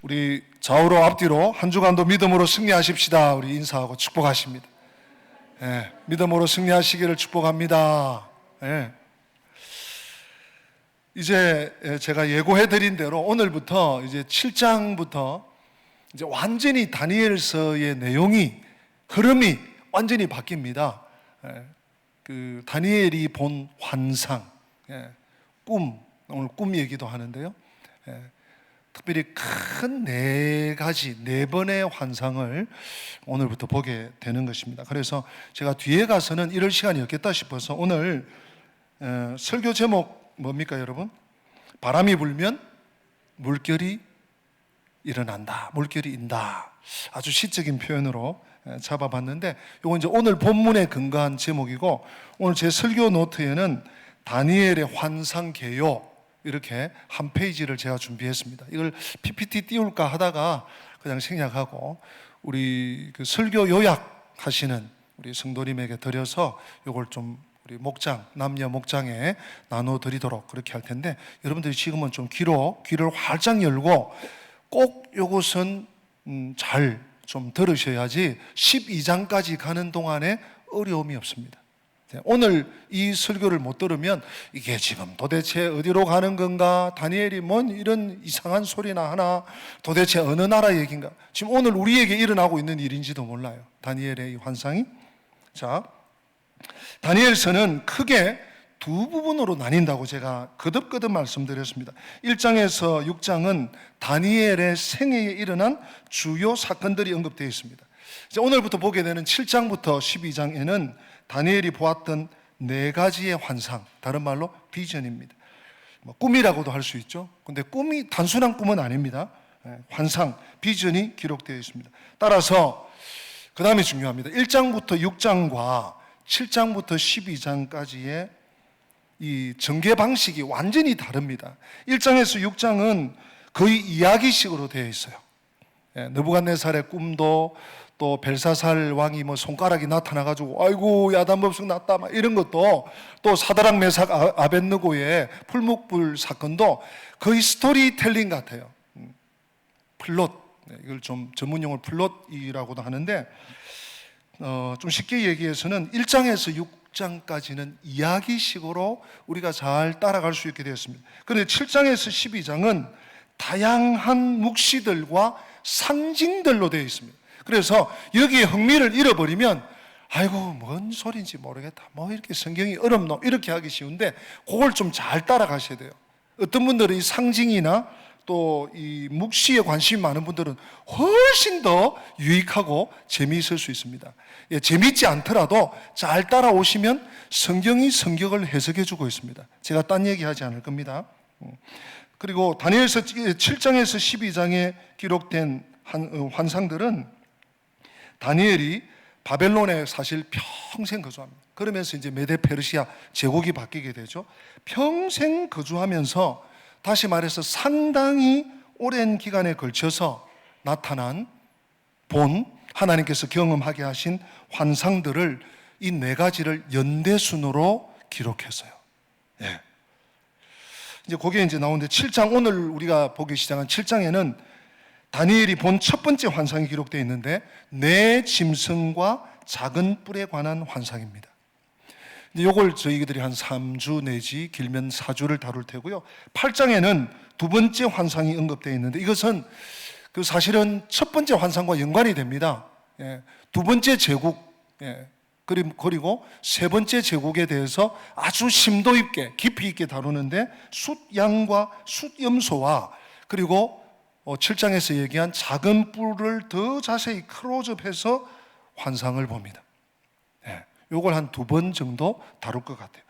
우리 좌우로 앞뒤로 한 주간도 믿음으로 승리하십시다. 우리 인사하고 축복하십니다. 예, 믿음으로 승리하시기를 축복합니다. 예. 이제 제가 예고해드린 대로 오늘부터 이제 7장부터 이제 완전히 다니엘서의 내용이 흐름이 완전히 바뀝니다. 예. 그 다니엘이 본 환상, 예. 꿈, 오늘 꿈 얘기도 하는데요. 예. 특별히 큰 네 가지, 네 번의 환상을 오늘부터 보게 되는 것입니다. 그래서 제가 뒤에 가서는 이럴 시간이 없겠다 싶어서 오늘 설교 제목 뭡니까 여러분? 바람이 불면 물결이 일어난다, 물결이 인다. 아주 시적인 표현으로 잡아봤는데 이건 이제 오늘 본문에 근거한 제목이고, 오늘 제 설교 노트에는 다니엘의 환상 개요 이렇게 한 페이지를 제가 준비했습니다. 이걸 PPT 띄울까 하다가 그냥 생략하고 우리 그 설교 요약 하시는 우리 성도님에게 드려서 이걸 좀 우리 목장, 남녀 목장에 나눠 드리도록 그렇게 할 텐데, 여러분들이 지금은 좀 귀를 활짝 열고 꼭 이것은 잘 좀 들으셔야지 12장까지 가는 동안에 어려움이 없습니다. 오늘 이 설교를 못 들으면 이게 지금 도대체 어디로 가는 건가? 다니엘이 뭔 이런 이상한 소리나 하나? 도대체 어느 나라 얘기인가? 지금 오늘 우리에게 일어나고 있는 일인지도 몰라요. 다니엘의 이 환상이. 자, 다니엘서는 크게 두 부분으로 나뉜다고 제가 거듭거듭 말씀드렸습니다. 1장에서 6장은 다니엘의 생애에 일어난 주요 사건들이 언급되어 있습니다. 이제 오늘부터 보게 되는 7장부터 12장에는 다니엘이 보았던 네 가지의 환상, 다른 말로 비전입니다. 꿈이라고도 할 수 있죠. 근데 꿈이 단순한 꿈은 아닙니다. 환상, 비전이 기록되어 있습니다. 따라서 그 다음이 중요합니다. 1장부터 6장과 7장부터 12장까지의 이 전개 방식이 완전히 다릅니다. 1장에서 6장은 거의 이야기식으로 되어 있어요. 느부갓네살의 꿈도, 또 벨사살 왕이 뭐 손가락이 나타나가지고 아이고 야단법석 났다 막 이런 것도, 또 사드락 메삭 아벳느고의 풀목불 사건도 거의 스토리텔링 같아요. 플롯, 이걸 좀 전문용어로 플롯이라고도 하는데, 좀 쉽게 얘기해서는 1장에서 6장까지는 이야기식으로 우리가 잘 따라갈 수 있게 되었습니다. 그런데 7장에서 12장은 다양한 묵시들과 상징들로 되어 있습니다. 그래서 여기에 흥미를 잃어버리면 아이고 뭔 소리인지 모르겠다, 뭐 이렇게 성경이 어렵노, 이렇게 하기 쉬운데 그걸 좀 잘 따라가셔야 돼요. 어떤 분들은 이 상징이나 또 이 묵시에 관심이 많은 분들은 훨씬 더 유익하고 재미있을 수 있습니다. 재미있지 않더라도 잘 따라오시면 성경이 성경을 해석해 주고 있습니다. 제가 딴 얘기 하지 않을 겁니다. 그리고 다니엘서 7장에서 12장에 기록된 환상들은 다니엘이 바벨론에 사실 평생 거주합니다. 그러면서 이제 메데 페르시아 제국이 바뀌게 되죠. 평생 거주하면서 다시 말해서 상당히 오랜 기간에 걸쳐서 나타난 본 하나님께서 경험하게 하신 환상들을 이 네 가지를 연대순으로 기록했어요. 예. 이제 그게 이제 나오는데 7장, 오늘 우리가 보기 시작한 7장에는 다니엘이 본 첫 번째 환상이 기록되어 있는데 네 짐승과 작은 뿔에 관한 환상입니다. 이걸 저희들이 한 3주 내지 길면 4주를 다룰 테고요. 8장에는 두 번째 환상이 언급되어 있는데 이것은 그 사실은 첫 번째 환상과 연관이 됩니다. 두 번째 제국, 그리고 세 번째 제국에 대해서 아주 심도 있게 깊이 있게 다루는데 숫양과 숫염소와 그리고 7장에서 얘기한 작은 뿔을 더 자세히 클로즈업해서 환상을 봅니다. 요걸 한 두 번 정도 다룰 것 같아요.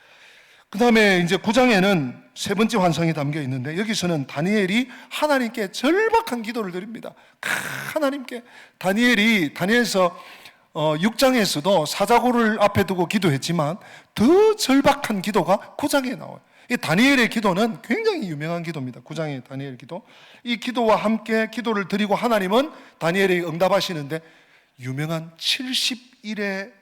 그 다음에 이제 9장에는 세 번째 환상이 담겨 있는데 여기서는 다니엘이 하나님께 절박한 기도를 드립니다. 하나님께 다니엘서 6장에서도 사자고를 앞에 두고 기도했지만 더 절박한 기도가 9장에 나와요. 이 다니엘의 기도는 굉장히 유명한 기도입니다. 9장의 다니엘 기도. 이 기도와 함께 기도를 드리고 하나님은 다니엘에게 응답하시는데 유명한 70일의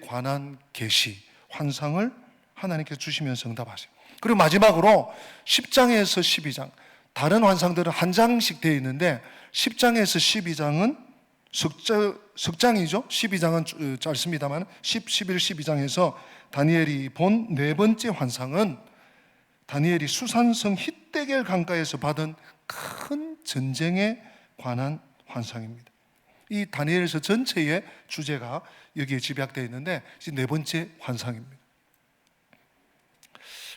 관한 계시, 환상을 하나님께서 주시면서 응답하세요. 그리고 마지막으로 10장에서 12장 다른 환상들은 한 장씩 되어 있는데 10장에서 12장은 석장이죠. 12장은 짧습니다만 10, 11, 12장에서 다니엘이 본 네 번째 환상은 다니엘이 수산성 히데겔 강가에서 받은 큰 전쟁에 관한 환상입니다. 이 다니엘서 전체의 주제가 여기에 집약되어 있는데 네 번째 환상입니다.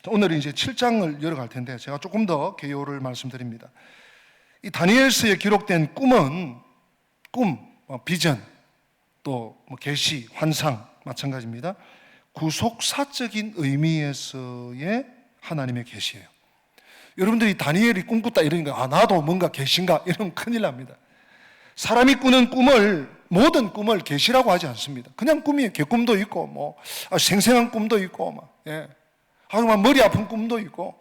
오늘은 이제 7장을 열어갈 텐데 제가 조금 더 개요를 말씀드립니다. 이 다니엘서에 기록된 꿈은 비전, 또 계시, 환상 마찬가지입니다. 구속사적인 의미에서의 하나님의 계시예요. 여러분들이 다니엘이 꿈꿨다 이러니까 나도 뭔가 계신가 이러면 큰일 납니다. 사람이 꾸는 모든 꿈을 계시라고 하지 않습니다. 그냥 꿈이에요. 개꿈도 있고 생생한 꿈도 있고 아주 머리 아픈 꿈도 있고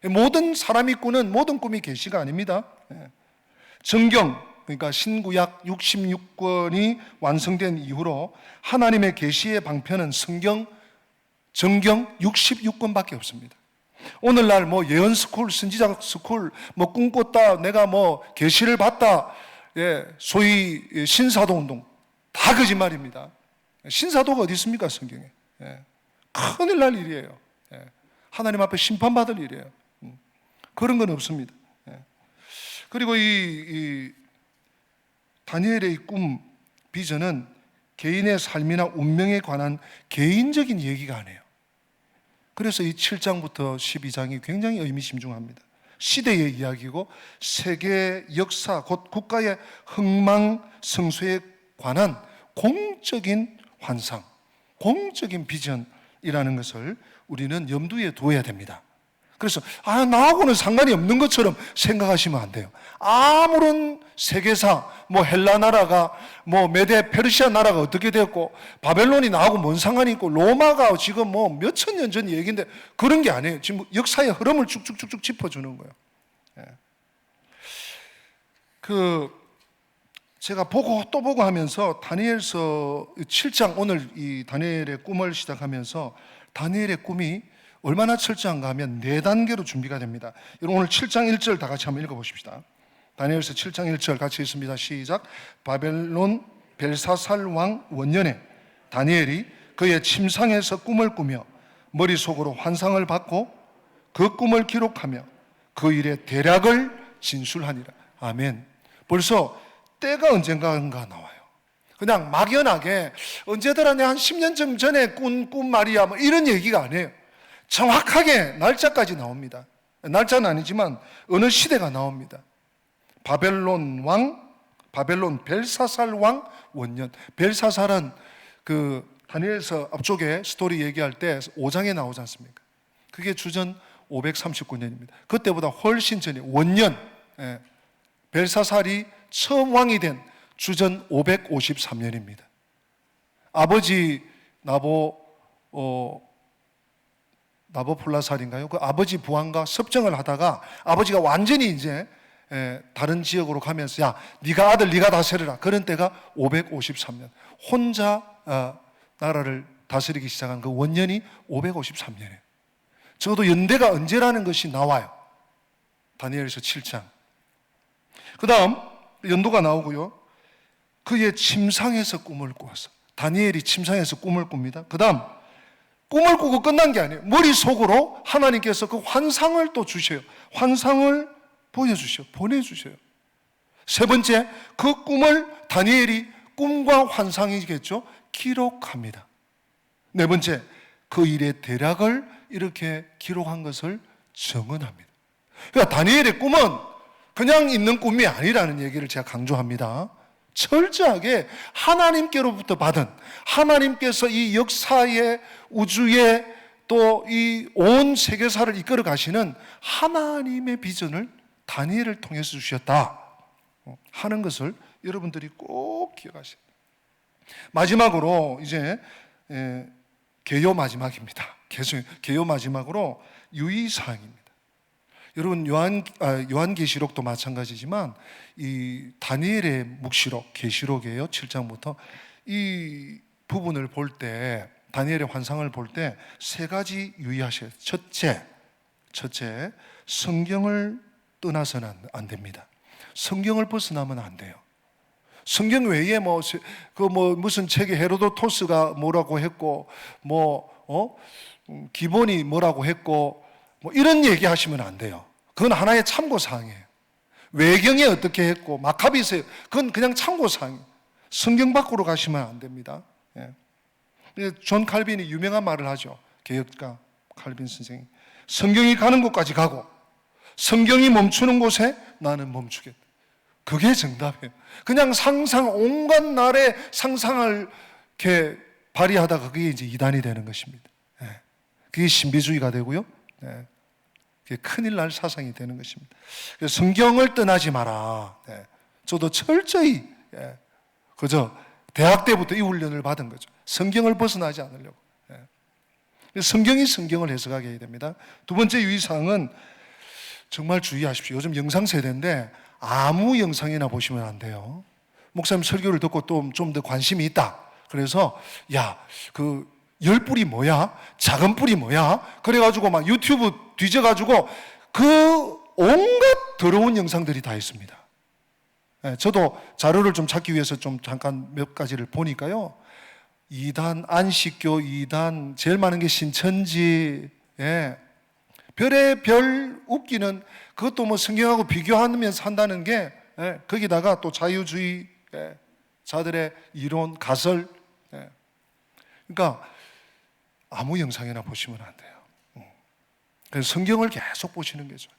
모든 사람이 꾸는 모든 꿈이 계시가 아닙니다. 정경, 그러니까 신구약 66권이 완성된 이후로 하나님의 계시의 방편은 정경 66권밖에 없습니다. 오늘날 예언 스쿨, 선지자 스쿨, 꿈꿨다, 내가 계시를 봤다, 소위 신사도 운동 다 거짓말입니다. 신사도가 어디 있습니까, 성경에? 큰일 날 일이에요. 하나님 앞에 심판받을 일이에요. 그런 건 없습니다. 그리고 이 다니엘의 꿈, 비전은 개인의 삶이나 운명에 관한 개인적인 얘기가 아니에요. 그래서 이 7장부터 12장이 굉장히 의미심중합니다. 시대의 이야기고 세계 역사, 곧 국가의 흥망성쇠에 관한 공적인 환상, 공적인 비전이라는 것을 우리는 염두에 두어야 됩니다. 그래서 나하고는 상관이 없는 것처럼 생각하시면 안 돼요. 아무런 세계사, 헬라 나라가, 메데 페르시아 나라가 어떻게 됐고, 바벨론이 나하고 뭔 상관이 있고, 로마가 지금 몇천 년 전 얘기인데 그런 게 아니에요. 지금 역사의 흐름을 쭉쭉쭉쭉 짚어주는 거예요. 제가 보고 또 보고 하면서 다니엘서 7장, 오늘 이 다니엘의 꿈을 시작하면서 다니엘의 꿈이 얼마나 철저한가 하면 4단계로 준비가 됩니다. 여러분 오늘 7장 1절 다 같이 한번 읽어보십시다. 다니엘서 7장 1절 같이 읽습니다. 시작. 바벨론 벨사살 왕 원년에 다니엘이 그의 침상에서 꿈을 꾸며 머릿속으로 환상을 받고 그 꿈을 기록하며 그 일의 대략을 진술하니라. 아멘. 벌써 때가 언젠가인가 나와요. 그냥 막연하게 언제더라 내가 한 10년 전에 꾼 꿈 말이야 이런 얘기가 아니에요. 정확하게 날짜까지 나옵니다. 날짜는 아니지만 어느 시대가 나옵니다. 바벨론 벨사살 왕 원년. 벨사살은 다니엘서 앞쪽에 스토리 얘기할 때 5장에 나오지 않습니까? 그게 주전 539년입니다. 그때보다 훨씬 전에 원년. 벨사살이 처음 왕이 된 주전 553년입니다. 아버지 나보폴라살인가요? 그 아버지 부왕과 섭정을 하다가 아버지가 완전히 이제 다른 지역으로 가면서 네가 아들 네가 다스려라. 그런 때가 553년. 혼자 나라를 다스리기 시작한 그 원년이 553년이에요. 적어도 연대가 언제라는 것이 나와요. 다니엘서 7장. 그 다음 연도가 나오고요. 그의 침상에서 꿈을 꾸었어. 다니엘이 침상에서 꿈을 꿉니다. 그 다음 꿈을 꾸고 끝난 게 아니에요. 머릿속으로 하나님께서 그 환상을 또 주셔요. 환상을 보여주셔요. 보내주셔요. 세 번째, 그 꿈을 다니엘이 꿈과 환상이겠죠. 기록합니다. 네 번째, 그 일의 대략을 이렇게 기록한 것을 정언합니다. 그러니까 다니엘의 꿈은 그냥 있는 꿈이 아니라는 얘기를 제가 강조합니다. 철저하게 하나님께로부터 받은, 하나님께서 이 역사의 우주에 또 이 온 세계사를 이끌어 가시는 하나님의 비전을 다니엘을 통해서 주셨다 하는 것을 여러분들이 꼭 기억하셔야 돼요. 마지막으로 이제 개요 마지막입니다. 개요 마지막으로 유의사항입니다. 여러분 요한계시록도 마찬가지지만 이 다니엘의 묵시록, 계시록이에요. 7장부터 이 부분을 볼 때, 다니엘의 환상을 볼 때 세 가지 유의하셔야 돼요. 첫째, 성경을 떠나서는 안 됩니다. 성경을 벗어나면 안 돼요. 성경 외에 무슨 책에 헤로도토스가 뭐라고 했고, 기본이 뭐라고 했고, 이런 얘기 하시면 안 돼요. 그건 하나의 참고사항이에요. 외경에 어떻게 했고, 마카비스에, 그건 그냥 참고사항이에요. 성경 밖으로 가시면 안 됩니다. 존 칼빈이 유명한 말을 하죠. 개혁가 칼빈 선생이. 성경이 가는 곳까지 가고, 성경이 멈추는 곳에 나는 멈추겠다. 그게 정답이에요. 그냥 온갖 날의 상상을 이렇게 발휘하다가 그게 이제 이단이 되는 것입니다. 그게 신비주의가 되고요. 그게 큰일 날 사상이 되는 것입니다. 그래서 성경을 떠나지 마라. 저도 철저히 그저 대학 때부터 이 훈련을 받은 거죠. 성경을 벗어나지 않으려고. 성경이 성경을 해석하게 해야 됩니다. 두 번째 유의사항은 정말 주의하십시오. 요즘 영상 세대인데 아무 영상이나 보시면 안 돼요. 목사님 설교를 듣고 또 좀 더 관심이 있다. 그래서 그 열뿔이 뭐야? 작은 뿔이 뭐야? 그래가지고 막 유튜브 뒤져가지고 그 온갖 더러운 영상들이 다 있습니다. 저도 자료를 좀 찾기 위해서 좀 잠깐 몇 가지를 보니까요. 2단, 안식교 2단, 제일 많은 게 신천지, 별의 별 웃기는 그것도 뭐 성경하고 비교하면서 한다는 게, 거기다가 또 자유주의 자들의 이론, 가설, 그러니까 아무 영상이나 보시면 안 돼요. 그래서 성경을 계속 보시는 거죠.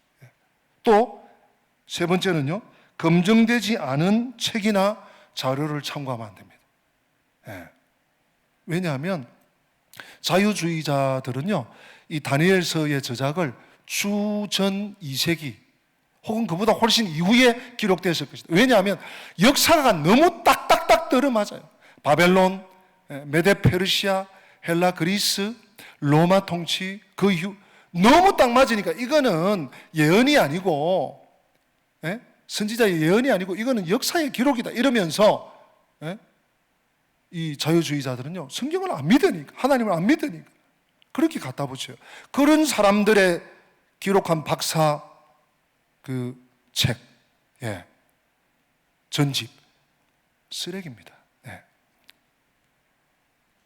또 세 번째는요, 검증되지 않은 책이나 자료를 참고하면 안 됩니다. 왜냐하면 자유주의자들은요, 이 다니엘서의 저작을 주전 2세기 혹은 그보다 훨씬 이후에 기록됐을 것이다. 왜냐하면 역사가 너무 딱딱딱 들어맞아요. 바벨론, 메데 페르시아, 헬라 그리스, 로마 통치, 그 이후 너무 딱 맞으니까 이거는 예언이 아니고, 선지자의 예언이 아니고 이거는 역사의 기록이다 이러면서 이 자유주의자들은요, 성경을 안 믿으니까, 하나님을 안 믿으니까 그렇게 갖다 붙여요. 그런 사람들의 기록한 박사 그 책, 전집 쓰레기입니다.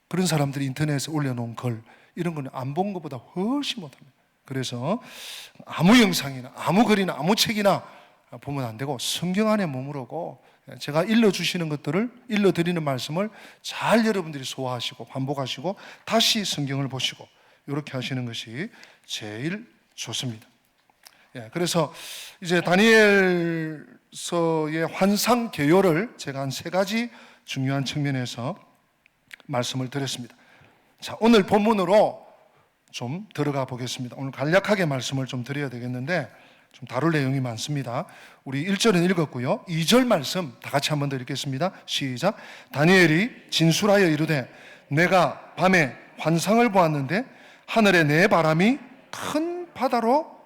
그런 사람들이 인터넷에 올려놓은 글, 이런 거는 안 본 것보다 훨씬 못합니다. 그래서 아무 영상이나 아무 글이나 아무 책이나 보면 안 되고 성경 안에 머무르고, 제가 일러주시는 것들을, 일러드리는 말씀을 잘 여러분들이 소화하시고 반복하시고 다시 성경을 보시고 이렇게 하시는 것이 제일 좋습니다. 그래서 이제 다니엘서의 환상 개요를 제가 한 3가지 중요한 측면에서 말씀을 드렸습니다. 자, 오늘 본문으로 좀 들어가 보겠습니다. 오늘 간략하게 말씀을 좀 드려야 되겠는데 좀 다룰 내용이 많습니다. 우리 1절은 읽었고요. 2절 말씀 다 같이 한 번 더 읽겠습니다. 시작. 다니엘이 진술하여 이르되 내가 밤에 환상을 보았는데 하늘에 내 바람이 큰 바다로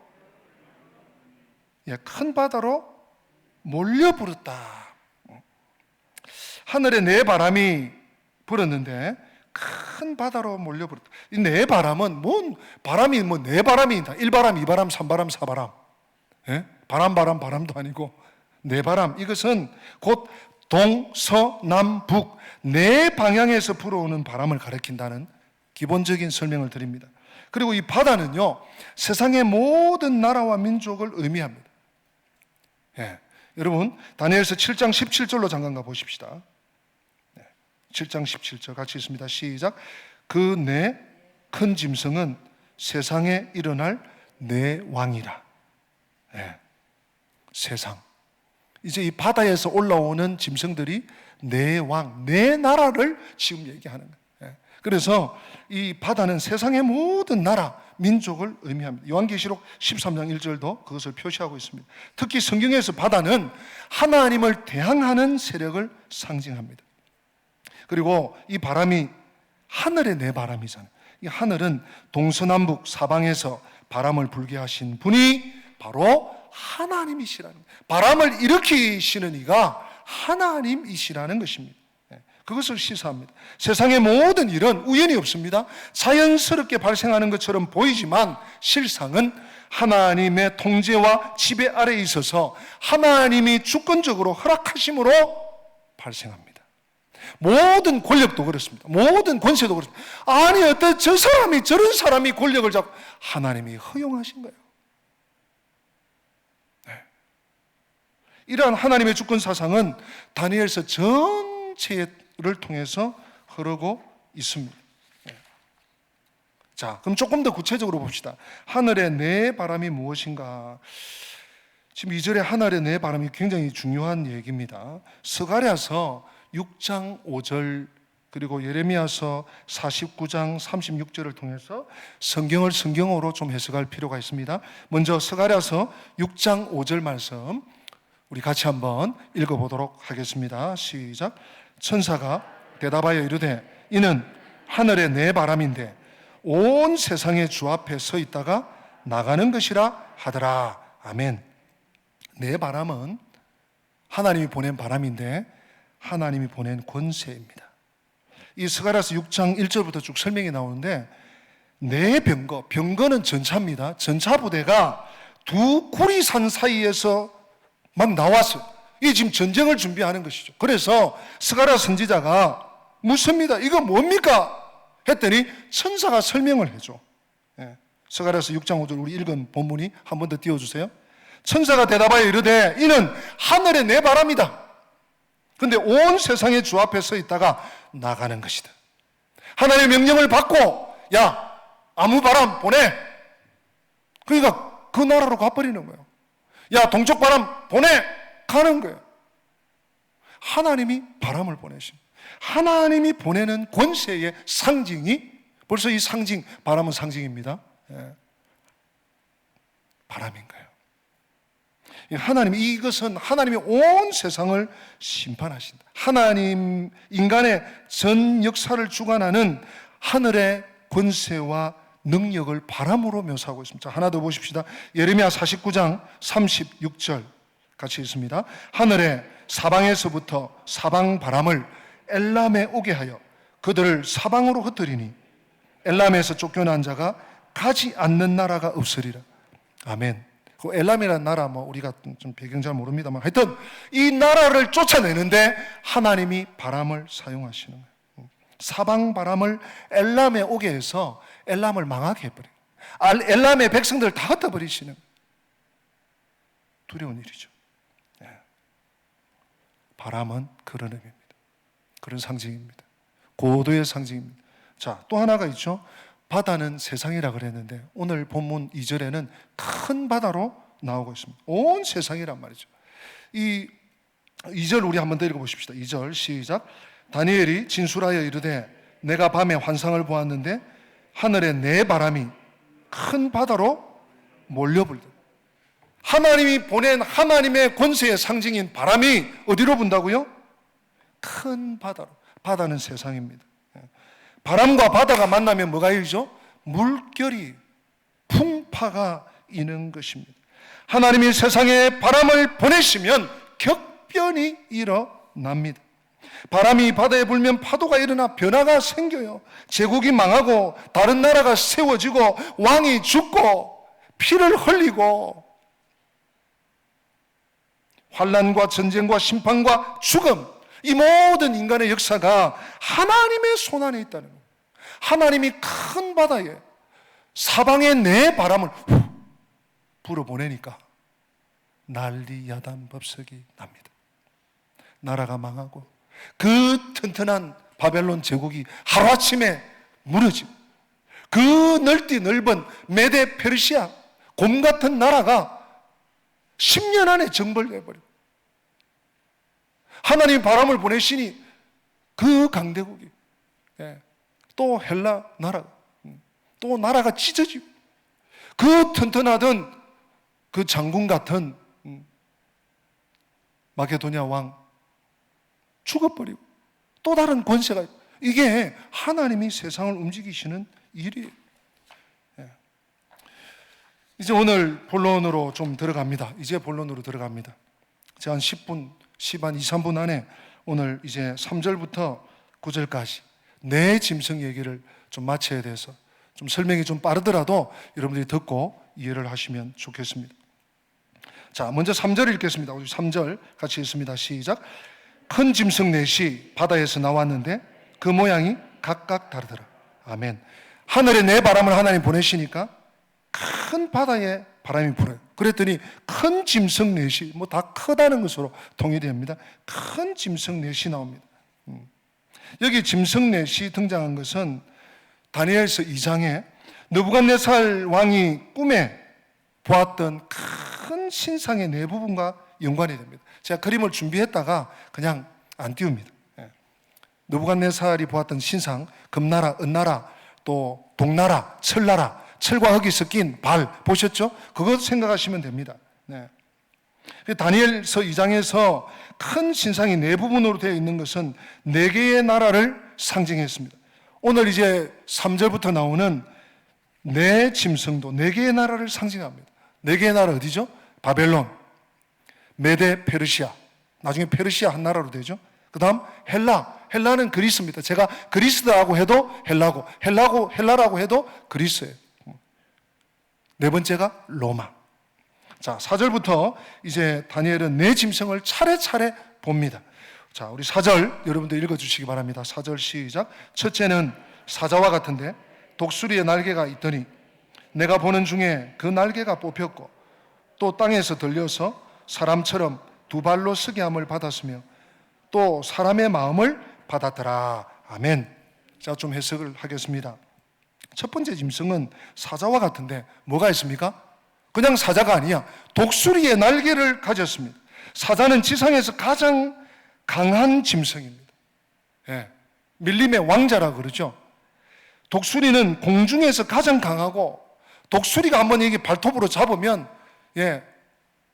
몰려 불었다. 하늘에 내 바람이 불었는데 큰 바다로 몰려 불었다. 이 내 바람은 바람이 네 바람이 있다. 1바람, 2바람, 3바람, 4바람. 바람도 아니고 네 바람. 이것은 곧 동, 서, 남, 북 네 방향에서 불어오는 바람을 가리킨다는 기본적인 설명을 드립니다. 그리고 이 바다는요, 세상의 모든 나라와 민족을 의미합니다. 여러분 다니엘서 7장 17절로 잠깐 가보십시다. 7장 17절 같이 있습니다. 시작. 그 네 큰 짐승은 세상에 일어날 네 왕이라. 세상. 이제 이 바다에서 올라오는 짐승들이 네 왕, 네 나라를 지금 얘기하는 거예요. 그래서 이 바다는 세상의 모든 나라, 민족을 의미합니다. 요한계시록 13장 1절도 그것을 표시하고 있습니다. 특히 성경에서 바다는 하나님을 대항하는 세력을 상징합니다. 그리고 이 바람이 하늘의 내 바람이잖아요. 이 하늘은 동서남북 사방에서 바람을 불게 하신 분이 바로 하나님이시라는 거예요. 바람을 일으키시는 이가 하나님이시라는 것입니다. 그것을 시사합니다. 세상의 모든 일은 우연이 없습니다. 자연스럽게 발생하는 것처럼 보이지만 실상은 하나님의 통제와 지배 아래에 있어서 하나님이 주권적으로 허락하심으로 발생합니다. 모든 권력도 그렇습니다. 모든 권세도 그렇습니다. 아니 어떤 저 사람이 저런 사람이 권력을 잡고 하나님이 허용하신 거예요. 네. 이러한 하나님의 주권 사상은 다니엘서 전체를 통해서 흐르고 있습니다. 네. 자, 그럼 조금 더 구체적으로 봅시다. 하늘의 네 바람이 무엇인가? 지금 2절에 하늘의 네 바람이 굉장히 중요한 얘기입니다. 스가랴서 6장 5절 그리고 예레미야서 49장 36절을 통해서 성경을 성경어로 좀 해석할 필요가 있습니다. 먼저 스가랴서 6장 5절 말씀 우리 같이 한번 읽어보도록 하겠습니다. 시작. 천사가 대답하여 이르되 이는 하늘의 네 바람인데 온 세상의 주 앞에 서 있다가 나가는 것이라 하더라. 아멘. 네 바람은 하나님이 보낸 바람인데 하나님이 보낸 권세입니다. 이 스가랴서 6장 1절부터 쭉 설명이 나오는데 네 병거, 병거는 전차입니다. 전차 부대가 두 구리산 사이에서 막 나왔어요. 이게 지금 전쟁을 준비하는 것이죠. 그래서 스가랴 선지자가 묻습니다. 이거 뭡니까? 했더니 천사가 설명을 해줘. 스가랴서 6장 5절 우리 읽은 본문이 한 번 더 띄워주세요. 천사가 대답하여 이르되 이는 하늘의 네 바람이다. 근데 온 세상의 주 앞에 서 있다가 나가는 것이다. 하나님의 명령을 받고 야 아무 바람 보내. 그러니까 그 나라로 가버리는 거예요. 야 동쪽 바람 보내. 가는 거예요. 하나님이 바람을 보내십니다. 하나님이 보내는 권세의 상징이 벌써 이 상징 바람은 상징입니다. 바람인 거예요. 하나님 이것은 하나님이 온 세상을 심판하신다. 하나님 인간의 전 역사를 주관하는 하늘의 권세와 능력을 바람으로 묘사하고 있습니다. 하나 더 보십시다. 예레미야 49장 36절 같이 있습니다. 하늘에 사방에서부터 사방 바람을 엘람에 오게 하여 그들을 사방으로 흩뜨리니 엘람에서 쫓겨난 자가 가지 않는 나라가 없으리라. 아멘. 그 엘람이라는 나라 우리가 좀 배경 잘 모릅니다만 하여튼 이 나라를 쫓아내는데 하나님이 바람을 사용하시는 거예요. 사방 바람을 엘람에 오게 해서 엘람을 망하게 해버려요. 엘람의 백성들을 다 흩어버리시는 두려운 일이죠. 바람은 그런 의미입니다. 그런 상징입니다. 고도의 상징입니다. 자, 또 하나가 있죠. 바다는 세상이라 그랬는데 오늘 본문 2절에는 큰 바다로 나오고 있습니다. 온 세상이란 말이죠. 이 2절 우리 한번 더 읽어보십시다. 2절 시작. 다니엘이 진술하여 이르되 내가 밤에 환상을 보았는데 하늘에 네 바람이 큰 바다로 몰려불다. 하나님이 보낸 하나님의 권세의 상징인 바람이 어디로 분다고요? 큰 바다로. 바다는 세상입니다. 바람과 바다가 만나면 뭐가 일죠? 물결이 풍파가 있는 것입니다. 하나님이 세상에 바람을 보내시면 격변이 일어납니다. 바람이 바다에 불면 파도가 일어나 변화가 생겨요. 제국이 망하고 다른 나라가 세워지고 왕이 죽고 피를 흘리고 환난과 전쟁과 심판과 죽음, 이 모든 인간의 역사가 하나님의 손안에 있다는 거예요. 하나님이 큰 바다에 사방에 내 바람을 불어보내니까 난리 야단법석이 납니다. 나라가 망하고 그 튼튼한 바벨론 제국이 하루아침에 무너지고 그 넓은 메데 페르시아 곰 같은 나라가 10년 안에 정벌돼버려요. 하나님이 바람을 보내시니 그 강대국이 또 헬라 나라 또 나라가 찢어지고 그 튼튼하던 그 장군 같은 마게도냐 왕 죽어버리고 또 다른 권세가 이게 하나님이 세상을 움직이시는 일이에요. 이제 오늘 본론으로 좀 들어갑니다. 이제 본론으로 들어갑니다. 제가 한 10분, 2, 3분 안에 오늘 이제 3절부터 9절까지 내 짐승 얘기를 좀 마쳐야 돼서 좀 설명이 좀 빠르더라도 여러분들이 듣고 이해를 하시면 좋겠습니다. 자, 먼저 3절 읽겠습니다. 우리 3절 같이 읽습니다. 시작. 큰 짐승 넷이 바다에서 나왔는데 그 모양이 각각 다르더라. 아멘. 하늘에 내 바람을 하나님 보내시니까 큰 바다에 바람이 불어요. 그랬더니 큰 짐승 넷이 뭐 다 크다는 것으로 통일됩니다. 큰 짐승 넷이 나옵니다. 여기 짐승 넷이 등장한 것은 다니엘서 2장에 느부갓네살 왕이 꿈에 보았던 큰 신상의 네 부분과 연관이 됩니다. 제가 그림을 준비했다가 그냥 안 띄웁니다. 느부갓네살이 보았던 신상, 금나라, 은나라, 또 동나라, 철나라, 철과 흙이 섞인 발 보셨죠? 그것 생각하시면 됩니다. 네. 다니엘서 2장에서 큰 신상이 네 부분으로 되어 있는 것은 네 개의 나라를 상징했습니다. 오늘 이제 3절부터 나오는 네 짐승도 네 개의 나라를 상징합니다. 네 개의 나라 어디죠? 바벨론, 메데, 페르시아. 나중에 페르시아 한 나라로 되죠. 그 다음 헬라. 헬라는 그리스입니다. 제가 그리스라고 해도 헬라고, 헬라라고 해도 그리스예요. 네 번째가 로마. 자, 4절부터 이제 다니엘은 네 짐승을 차례차례 봅니다. 자, 우리 4절 여러분들 읽어주시기 바랍니다. 4절 시작. 첫째는 사자와 같은데 독수리의 날개가 있더니 내가 보는 중에 그 날개가 뽑혔고 또 땅에서 들려서 사람처럼 두 발로 서게 함을 받았으며 또 사람의 마음을 받았더라. 아멘. 자, 좀 해석을 하겠습니다. 첫 번째 짐승은 사자와 같은데 뭐가 있습니까? 그냥 사자가 아니야. 독수리의 날개를 가졌습니다. 사자는 지상에서 가장 강한 짐승입니다. 예, 밀림의 왕자라 그러죠. 독수리는 공중에서 가장 강하고 독수리가 한번 이게 발톱으로 잡으면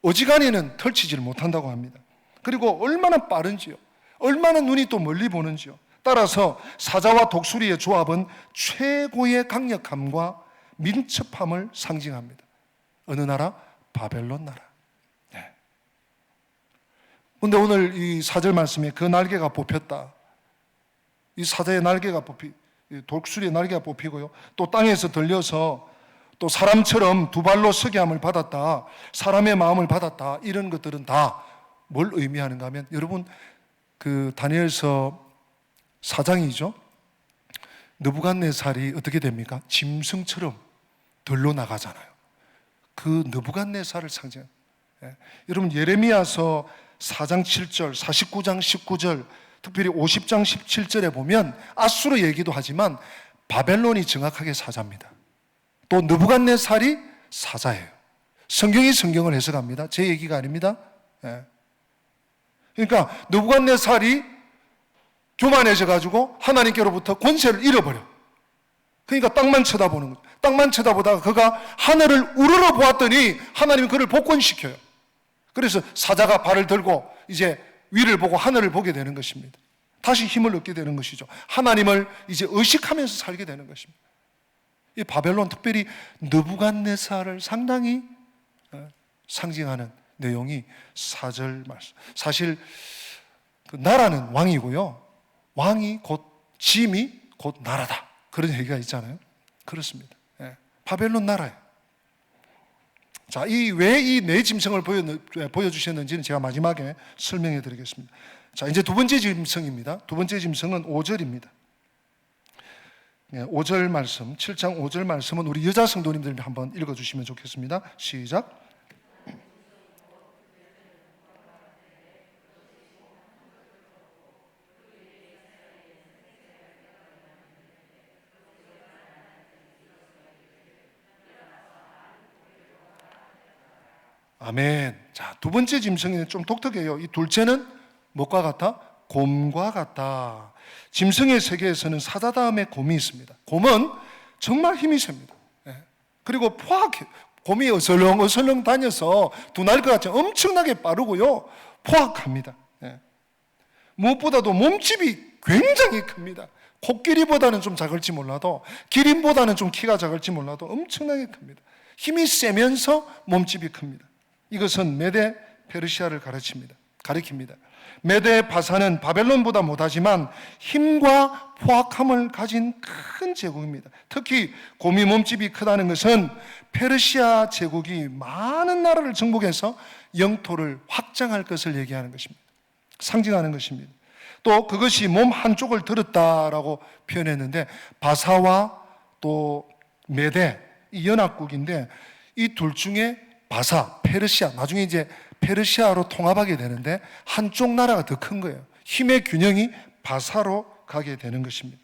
어지간히는 털치지를 못한다고 합니다. 그리고 얼마나 빠른지요. 얼마나 눈이 또 멀리 보는지요. 따라서 사자와 독수리의 조합은 최고의 강력함과 민첩함을 상징합니다. 어느 나라? 바벨론 나라. 그런데 오늘 이 4절 말씀에 그 날개가 뽑혔다. 이 사자의 날개가 독수리의 날개가 뽑히고요. 또 땅에서 들려서 또 사람처럼 두 발로 서게 함을 받았다. 사람의 마음을 받았다. 이런 것들은 다 뭘 의미하는가 하면 여러분 그 다니엘서 4장이죠. 느부갓네살이 어떻게 됩니까? 짐승처럼 들러 나가잖아요. 그 느부갓네살을 상징. 여러분 예레미야서 4장 7절, 49장 19절, 특별히 50장 17절에 보면 아수르 얘기도 하지만 바벨론이 정확하게 사자입니다. 또 느부갓네살이 사자예요. 성경이 성경을 해석합니다. 제 얘기가 아닙니다. 그러니까 느부갓네살이 교만해져 가지고 하나님께로부터 권세를 잃어버려. 그러니까 땅만 쳐다보는 거죠. 땅만 쳐다보다가 그가 하늘을 우러러 보았더니 하나님이 그를 복권시켜요. 그래서 사자가 발을 들고 이제 위를 보고 하늘을 보게 되는 것입니다. 다시 힘을 얻게 되는 것이죠. 하나님을 이제 의식하면서 살게 되는 것입니다. 이 바벨론, 특별히 느부갓네살을 상당히 상징하는 내용이 4절 말씀. 사실 그 나라는 왕이고요. 왕이 곧 짐이 곧 나라다. 그런 얘기가 있잖아요. 그렇습니다. 바벨론 나라예요. 자, 왜 이 네 짐승을 보여주셨는지는 제가 마지막에 설명해 드리겠습니다. 자, 이제 두 번째 짐승입니다. 두 번째 짐승은 5절입니다. 5절 말씀, 7장 5절 말씀은 우리 여자 성도님들 한번 읽어주시면 좋겠습니다. 시작. 아멘. 자, 두 번째 짐승은 좀 독특해요. 이 둘째는 무엇과 같아? 곰과 같다. 짐승의 세계에서는 사자 다음에 곰이 있습니다. 곰은 정말 힘이 셉니다. 그리고 포악해요. 곰이 어슬렁어슬렁 다녀서 두 날 것 같이 엄청나게 빠르고요. 포악합니다. 무엇보다도 몸집이 굉장히 큽니다. 코끼리보다는 좀 작을지 몰라도, 기린보다는 좀 키가 작을지 몰라도 엄청나게 큽니다. 힘이 세면서 몸집이 큽니다. 이것은 메데 페르시아를 가르칩니다. 가리킵니다. 메대 바사는 바벨론보다 못하지만 힘과 포악함을 가진 큰 제국입니다. 특히 고미 몸집이 크다는 것은 페르시아 제국이 많은 나라를 정복해서 영토를 확장할 것을 얘기하는 것입니다. 상징하는 것입니다. 또 그것이 몸 한쪽을 들었다라고 표현했는데, 바사와 또 메대, 이 연합국인데 이 둘 중에 바사, 페르시아, 나중에 이제 페르시아로 통합하게 되는데 한쪽 나라가 더 큰 거예요. 힘의 균형이 바사로 가게 되는 것입니다.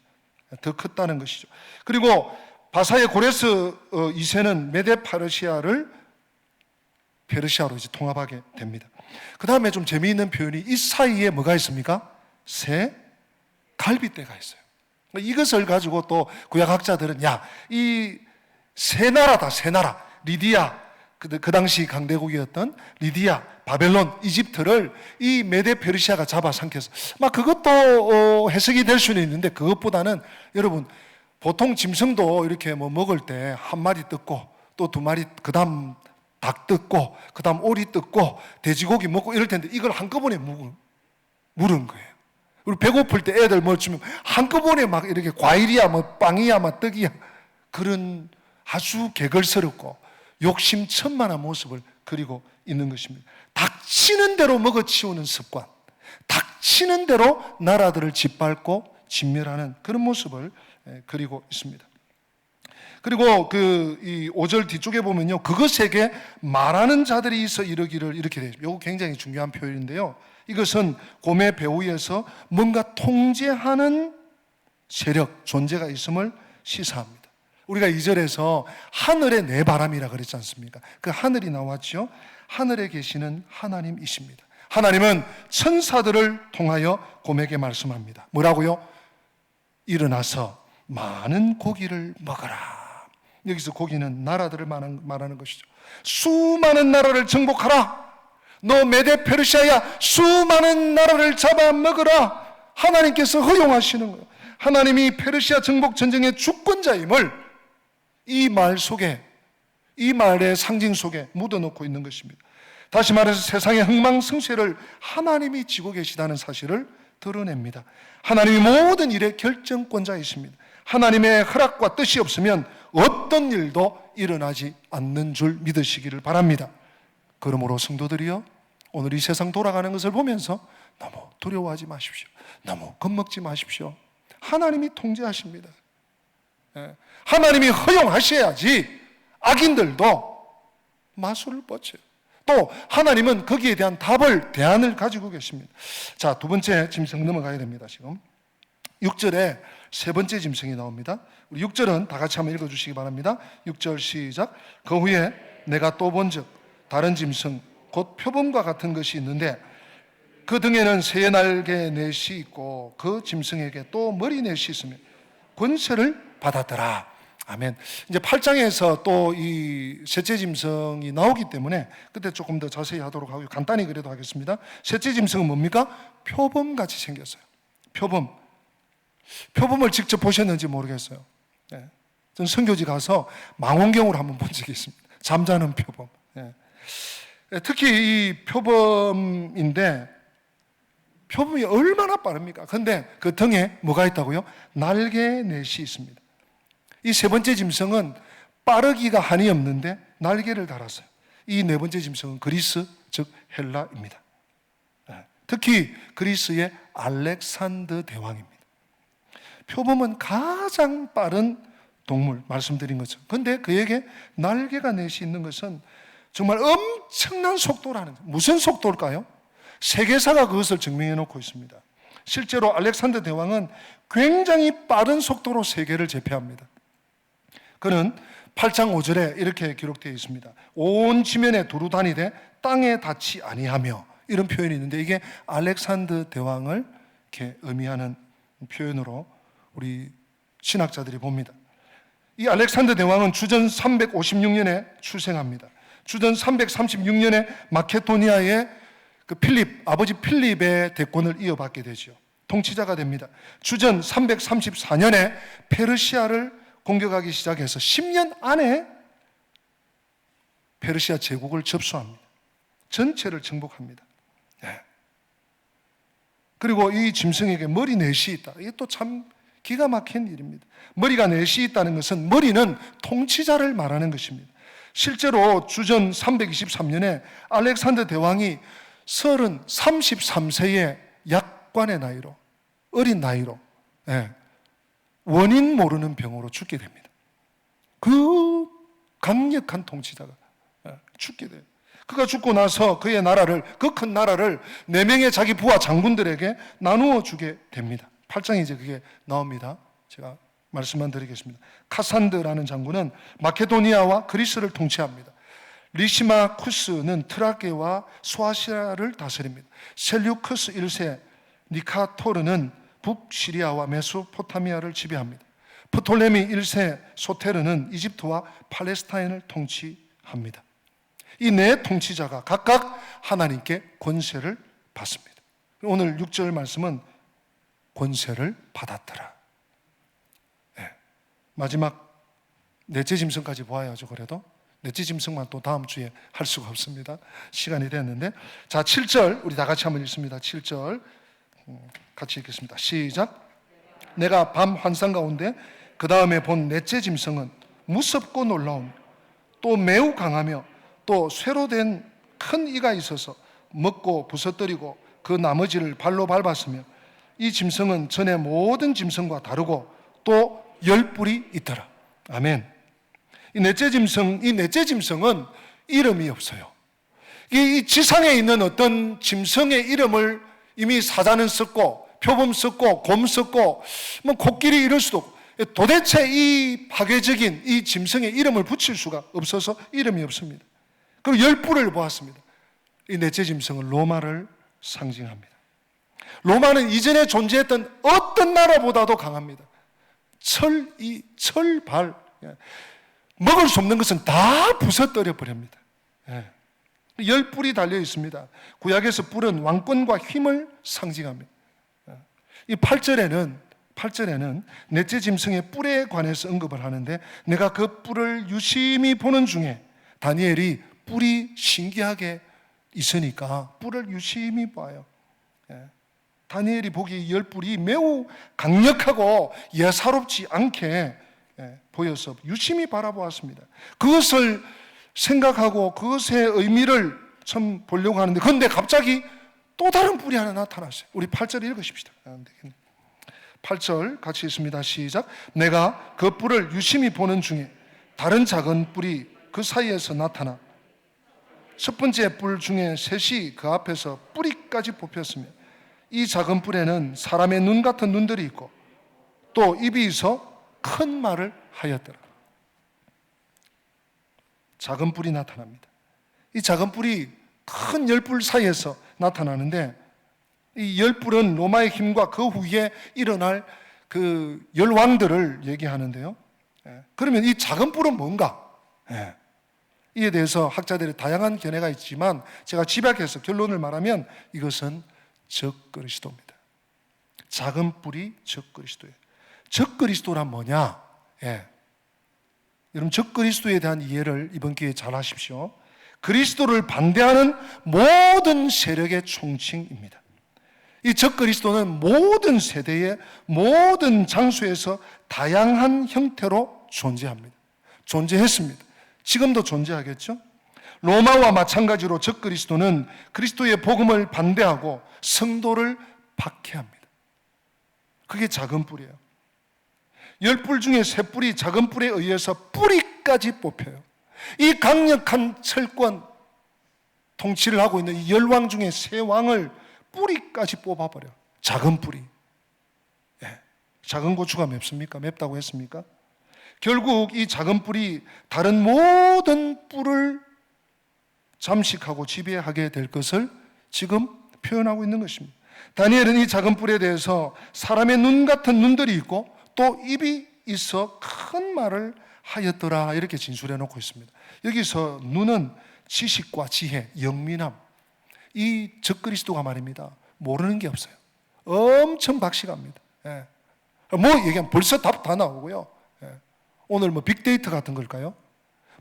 더 컸다는 것이죠. 그리고 바사의 고레스 2세는 메데 파르시아를 페르시아로 이제 통합하게 됩니다. 그 다음에 좀 재미있는 표현이, 이 사이에 뭐가 있습니까? 새 갈빗대가 있어요. 이것을 가지고 또 구약학자들은 이 새 나라다, 새 나라. 리디아, 그 당시 강대국이었던 리디아, 바벨론, 이집트를 이 메데 페르시아가 잡아삼켜서, 그것도 해석이 될 수는 있는데, 그것보다는 여러분, 보통 짐승도 이렇게 먹을 때 한 마리 뜯고 또 두 마리, 그 다음 닭 뜯고 그 다음 오리 뜯고 돼지고기 먹고 이럴 텐데, 이걸 한꺼번에 물은 거예요. 우리 배고플 때 애들 뭘 주면 한꺼번에 막 이렇게 과일이야 빵이야 떡이야, 그런 아주 개걸스럽고 욕심천만한 모습을 그리고 있는 것입니다. 닥치는 대로 먹어치우는 습관, 닥치는 대로 나라들을 짓밟고 진멸하는 그런 모습을 그리고 있습니다. 그리고 이 5절 뒤쪽에 보면요, 그것에게 말하는 자들이 있어 이르기를, 이렇게 되죠. 이거 굉장히 중요한 표현인데요, 이것은 고멜 배후에서 뭔가 통제하는 세력, 존재가 있음을 시사합니다. 우리가 2절에서 하늘의 내 바람이라 그랬지 않습니까? 그 하늘이 나왔죠. 하늘에 계시는 하나님이십니다. 하나님은 천사들을 통하여 곰에게 말씀합니다. 뭐라고요? 일어나서 많은 고기를 먹어라. 여기서 고기는 나라들을 말하는 것이죠. 수많은 나라를 정복하라. 너 메데 페르시아야, 수많은 나라를 잡아먹어라. 하나님께서 허용하시는 거예요. 하나님이 페르시아 정복 전쟁의 주권자임을 이 말 속에, 이 말의 상징 속에 묻어놓고 있는 것입니다. 다시 말해서 세상의 흥망성쇠를 하나님이 지고 계시다는 사실을 드러냅니다. 하나님이 모든 일의 결정권자이십니다. 하나님의 허락과 뜻이 없으면 어떤 일도 일어나지 않는 줄 믿으시기를 바랍니다. 그러므로 성도들이여, 오늘 이 세상 돌아가는 것을 보면서 너무 두려워하지 마십시오. 너무 겁먹지 마십시오. 하나님이 통제하십니다. 하나님이 허용하셔야지 악인들도 마술을 뻗쳐요. 또 하나님은 거기에 대한 대안을 가지고 계십니다. 자, 두 번째 짐승 넘어가야 됩니다. 지금 6절에 세 번째 짐승이 나옵니다. 우리 6절은 다 같이 한번 읽어주시기 바랍니다. 6절 시작. 그 후에 내가 또 본즉 다른 짐승 곧 표범과 같은 것이 있는데 그 등에는 새의 날개 넷이 있고 그 짐승에게 또 머리 넷이 있으며 권세를 받았더라. 아멘. 이제 8장에서 또 이 셋째 짐승이 나오기 때문에 그때 조금 더 자세히 하도록 하고, 간단히 그래도 하겠습니다. 셋째 짐승은 뭡니까? 표범같이 생겼어요. 표범을 직접 보셨는지 모르겠어요. 저는 선교지 가서 망원경으로 한번 본 적이 있습니다. 잠자는 표범. 특히 이 표범인데, 표범이 얼마나 빠릅니까? 근데 그 등에 뭐가 있다고요? 날개 넷이 있습니다. 이 세 번째 짐승은 빠르기가 한이 없는데 날개를 달았어요. 이 네 번째 짐승은 그리스, 즉 헬라입니다. 특히 그리스의 알렉산더 대왕입니다. 표범은 가장 빠른 동물, 말씀드린 것처럼. 그런데 그에게 날개가 넷이 있는 것은 정말 엄청난 속도라는 거예요. 무슨 속도일까요? 세계사가 그것을 증명해 놓고 있습니다. 실제로 알렉산더 대왕은 굉장히 빠른 속도로 세계를 제패합니다. 그는 8장 5절에 이렇게 기록되어 있습니다. 온 지면에 두루 다니되 땅에 닿지 아니하며, 이런 표현이 있는데 이게 알렉산더 대왕을 이렇게 의미하는 표현으로 우리 신학자들이 봅니다. 이 알렉산더 대왕은 주전 356년에 출생합니다. 주전 336년에 마케도니아의 아버지 필립의 대권을 이어받게 되죠. 통치자가 됩니다. 주전 334년에 페르시아를 공격하기 시작해서 10년 안에 페르시아 제국을 접수합니다. 전체를 정복합니다. 그리고 이 짐승에게 머리 넷이 있다. 이게 또 참 기가 막힌 일입니다. 머리가 넷이 있다는 것은 머리는 통치자를 말하는 것입니다. 실제로 주전 323년에 알렉산더 대왕이 33세의 약관의 나이로, 어린 나이로 원인 모르는 병으로 죽게 됩니다. 그 강력한 통치자가 죽게 돼요. 그가 죽고 나서 그의 나라를, 그 큰 나라를 4명의 자기 부하 장군들에게 나누어 주게 됩니다. 8장에 이제 그게 나옵니다. 제가 말씀만 드리겠습니다. 카산드라는 장군은 마케도니아와 그리스를 통치합니다. 리시마쿠스는 트라케와 소아시아를 다스립니다. 셀류커스 1세 니카토르는 북시리아와 메소포타미아를 지배합니다. 프톨레미 1세 소테르는 이집트와 팔레스타인을 통치합니다. 이 네 통치자가 각각 하나님께 권세를 받습니다. 오늘 6절 말씀은 권세를 받았더라. 네. 마지막 넷째 짐승까지 보아야죠. 그래도 넷째 짐승만 또 다음 주에 할 수가 없습니다. 시간이 됐는데, 자 7절 우리 다 같이 한번 읽습니다. 7절 같이 읽겠습니다. 시작. 내가 밤 환상 가운데 그 다음에 본 넷째 짐승은 무섭고 놀라운, 또 매우 강하며 또 쇠로 된 큰 이가 있어서 먹고 부서뜨리고 그 나머지를 발로 밟았으며, 이 짐승은 전에 모든 짐승과 다르고 또 10뿔이 있더라. 아멘. 이 넷째 짐승은 이름이 없어요. 이 지상에 있는 어떤 짐승의 이름을 이미 사자는 썼고 표범 썼고 곰 썼고 뭐 코끼리 이럴 수도 없고, 도대체 이 파괴적인 이 짐승의 이름을 붙일 수가 없어서 이름이 없습니다. 그리고 10뿔을 보았습니다. 이 넷째 짐승은 로마를 상징합니다. 로마는 이전에 존재했던 어떤 나라보다도 강합니다. 철발, 먹을 수 없는 것은 다 부서뜨려 버립니다. 10뿔이 달려 있습니다. 구약에서 뿔은 왕권과 힘을 상징합니다. 이 8절에는 넷째 짐승의 뿔에 관해서 언급을 하는데, 내가 그 뿔을 유심히 보는 중에, 다니엘이 뿔이 신기하게 있으니까 뿔을 유심히 봐요. 다니엘이 보기에 10뿔이 매우 강력하고 예사롭지 않게 보여서 유심히 바라보았습니다. 그것을 생각하고 그것의 의미를 참 보려고 하는데, 그런데 갑자기 또 다른 뿔이 하나 나타났어요. 우리 8절 읽으십시다. 8절 같이 있습니다. 시작. 내가 그 뿔을 유심히 보는 중에 다른 작은 뿔이 그 사이에서 나타나 첫 번째 뿔 중에 셋이 그 앞에서 뿌리까지 뽑혔으며, 이 작은 뿔에는 사람의 눈 같은 눈들이 있고 또 입이 있어 큰 말을 하였더라. 작은 뿔이 나타납니다. 이 작은 뿔이 큰 10뿔 사이에서 나타나는데, 이 10뿔은 로마의 힘과 그 후에 일어날 그 열왕들을 얘기하는데요. 그러면 이 작은 뿔은 뭔가? 이에 대해서 학자들의 다양한 견해가 있지만, 제가 집약해서 결론을 말하면 이것은 적그리스도입니다. 작은 뿔이 적그리스도예요. 적그리스도란 뭐냐? 여러분, 적그리스도에 대한 이해를 이번 기회에 잘 하십시오. 그리스도를 반대하는 모든 세력의 총칭입니다. 이 적그리스도는 모든 세대의 모든 장소에서 다양한 형태로 존재합니다. 존재했습니다. 지금도 존재하겠죠? 로마와 마찬가지로 적그리스도는 그리스도의 복음을 반대하고 성도를 박해합니다. 그게 작은 뿔이에요. 10뿔 중에 3뿔이 작은 뿔에 의해서 뿌리까지 뽑혀요. 이 강력한 철권 통치를 하고 있는 이 열왕 중에 3왕을 뿌리까지 뽑아버려. 작은 뿔이. 작은 고추가 맵습니까? 맵다고 했습니까? 결국 이 작은 뿔이 다른 모든 뿔을 잠식하고 지배하게 될 것을 지금 표현하고 있는 것입니다. 다니엘은 이 작은 뿔에 대해서 사람의 눈 같은 눈들이 있고 또 입이 있어 큰 말을 하였더라, 이렇게 진술해 놓고 있습니다. 여기서 눈은 지식과 지혜, 영민함, 이 적그리스도가 말입니다. 모르는 게 없어요. 엄청 박식합니다. 뭐 얘기하면 벌써 답 다 나오고요. 오늘 뭐 빅데이터 같은 걸까요?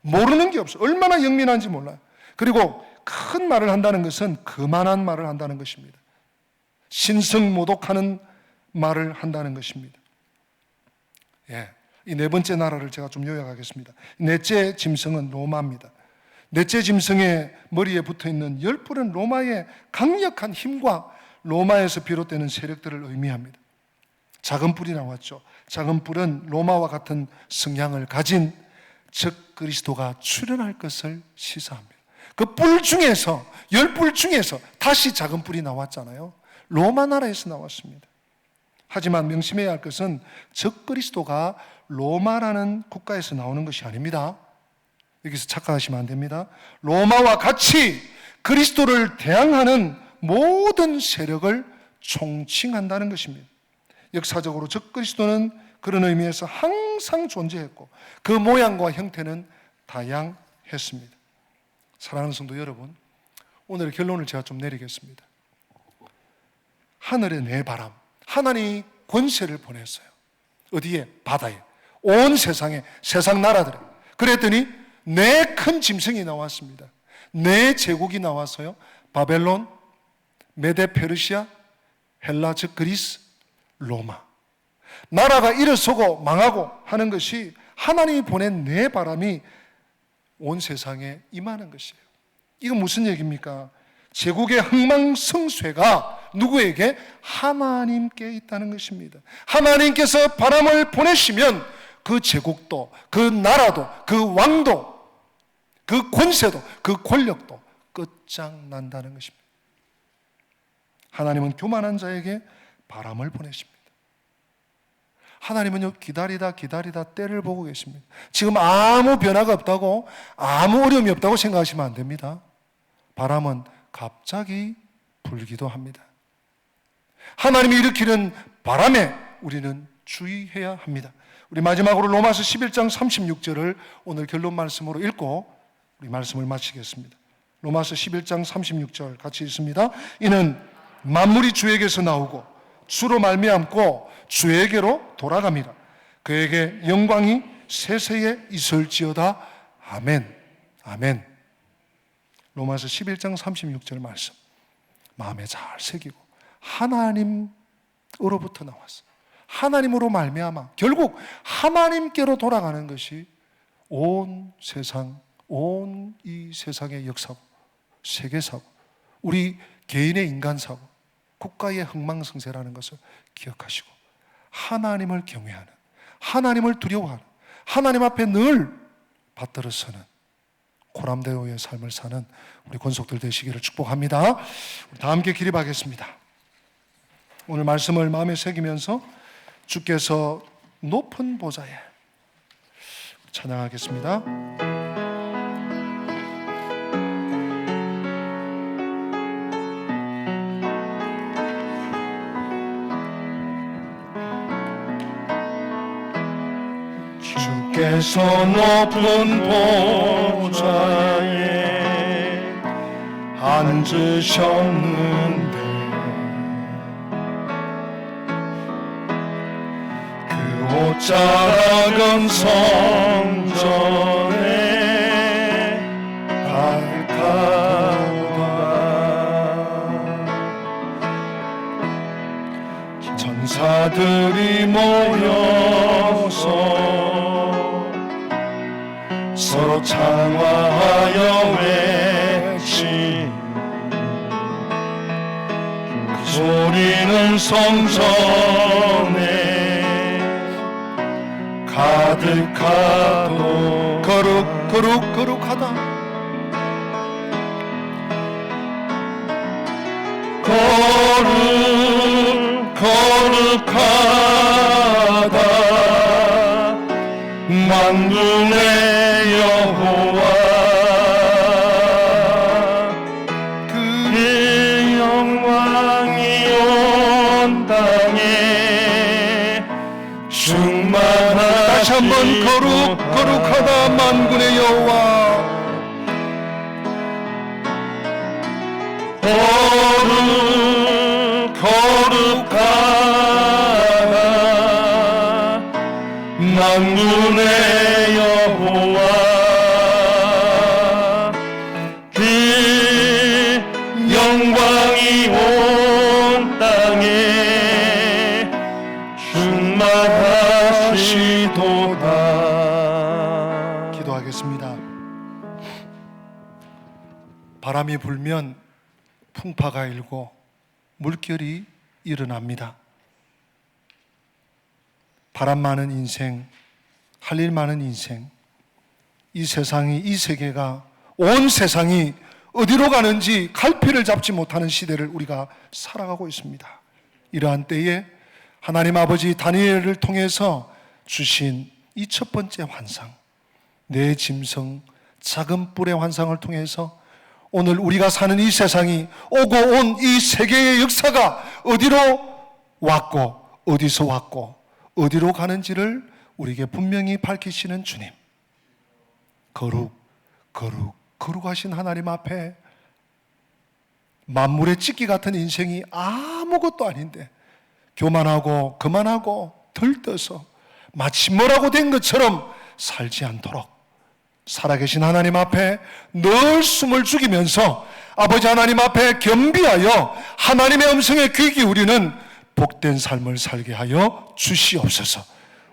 모르는 게 없어요. 얼마나 영민한지 몰라요. 그리고 큰 말을 한다는 것은 그만한 말을 한다는 것입니다. 신성모독하는 말을 한다는 것입니다. 이 네 번째 나라를 제가 좀 요약하겠습니다. 넷째 짐승은 로마입니다. 넷째 짐승의 머리에 붙어있는 열뿔은 로마의 강력한 힘과 로마에서 비롯되는 세력들을 의미합니다. 작은 뿔이 나왔죠. 작은 뿔은 로마와 같은 성향을 가진 적 그리스도가 출현할 것을 시사합니다. 그 뿔 중에서, 열뿔 중에서 다시 작은 뿔이 나왔잖아요. 로마 나라에서 나왔습니다. 하지만 명심해야 할 것은 적 그리스도가 로마라는 국가에서 나오는 것이 아닙니다. 여기서 착각하시면 안 됩니다. 로마와 같이 그리스도를 대항하는 모든 세력을 총칭한다는 것입니다. 역사적으로 적 그리스도는 그런 의미에서 항상 존재했고 그 모양과 형태는 다양했습니다. 사랑하는 성도 여러분, 오늘의 결론을 제가 좀 내리겠습니다. 하늘의 네 바람, 하나님이 권세를 보냈어요. 어디에? 바다에. 온 세상에, 세상 나라들에. 그랬더니 네 큰 짐승이 나왔습니다. 네 제국이 나와서요. 바벨론, 메데 페르시아, 헬라 즉 그리스, 로마. 나라가 일어서고 망하고 하는 것이 하나님이 보낸 네 바람이 온 세상에 임하는 것이에요. 이건 무슨 얘기입니까? 제국의 흥망성쇠가 누구에게? 하나님께 있다는 것입니다. 하나님께서 바람을 보내시면 그 제국도, 그 나라도, 그 왕도, 그 권세도, 그 권력도 끝장난다는 것입니다. 하나님은 교만한 자에게 바람을 보내십니다. 하나님은요, 기다리다 때를 보고 계십니다. 지금 아무 변화가 없다고, 아무 어려움이 없다고 생각하시면 안 됩니다. 바람은 갑자기 불기도 합니다. 하나님이 일으키는 바람에 우리는 주의해야 합니다. 우리 마지막으로 로마서 11장 36절을 오늘 결론 말씀으로 읽고 우리 말씀을 마치겠습니다. 로마서 11장 36절 같이 읽습니다. 이는 만물이 주에게서 나오고 주로 말미암고 주에게로 돌아갑니다. 그에게 영광이 세세에 있을지어다. 아멘. 아멘. 로마서 11장 36절 말씀 마음에 잘 새기고 하나님으로부터 나왔어. 하나님으로 말미암아 결국 하나님께로 돌아가는 것이 온 세상, 온 이 세상의 역사고 세계사고 우리 개인의 인간사고 국가의 흥망성쇠라는 것을 기억하시고 하나님을 경외하는, 하나님을 두려워하는, 하나님 앞에 늘 받들어 서는 고람대오의 삶을 사는 우리 권속들 되시기를 축복합니다. 우리 다 함께 기립하겠습니다. 오늘 말씀을 마음에 새기면서 주께서 높은 보좌에 찬양하겠습니다. 주께서 높은 보좌에 앉으셨는데 그 옷자락은 성전에 가득하다. 천사들이 모여서 서로 찬양하여 외치 그 소리는 성전에 가득하도 거룩하다. 거룩하다. 만군의 여호와 그의 영광이 온 땅에 충만하시고 다시 한번 거룩하다. 만군의 여호와 거룩하다. 만군의 여호와 그 영광이 온 땅에 바람이 불면 풍파가 일고 물결이 일어납니다. 바람 많은 인생, 할 일 많은 인생, 이 세상이, 이 세계가, 온 세상이 어디로 가는지 갈피를 잡지 못하는 시대를 우리가 살아가고 있습니다. 이러한 때에 하나님 아버지 다니엘을 통해서 주신 이 첫 번째 환상, 내 짐승 작은 뿔의 환상을 통해서 오늘 우리가 사는 이 세상이, 오고 온 이 세계의 역사가 어디로 왔고 어디서 왔고 어디로 가는지를 우리에게 분명히 밝히시는 주님, 거룩하신 하나님 앞에 만물의 찢기 같은 인생이 아무것도 아닌데 교만하고 거만하고 들떠서 마치 뭐라고 된 것처럼 살지 않도록 살아계신 하나님 앞에 늘 숨을 죽이면서 아버지 하나님 앞에 겸비하여 하나님의 음성에 귀 기울이는 복된 삶을 살게 하여 주시옵소서.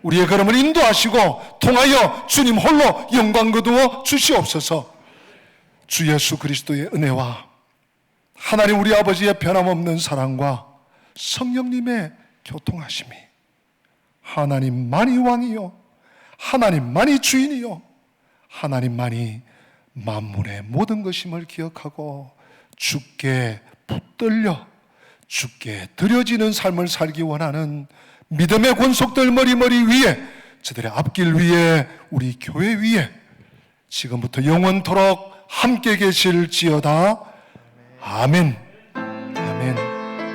우리의 걸음을 인도하시고 통하여 주님 홀로 영광 거두어 주시옵소서. 주 예수 그리스도의 은혜와 하나님 우리 아버지의 변함없는 사랑과 성령님의 교통하심이, 하나님만이 왕이요 하나님만이 주인이요 하나님만이 만물의 모든 것임을 기억하고 주께 붙들려 주께 드려지는 삶을 살기 원하는 믿음의 권속들 머리머리 위에, 저들의 앞길 위에, 우리 교회 위에 지금부터 영원토록 함께 계실지어다. 아멘.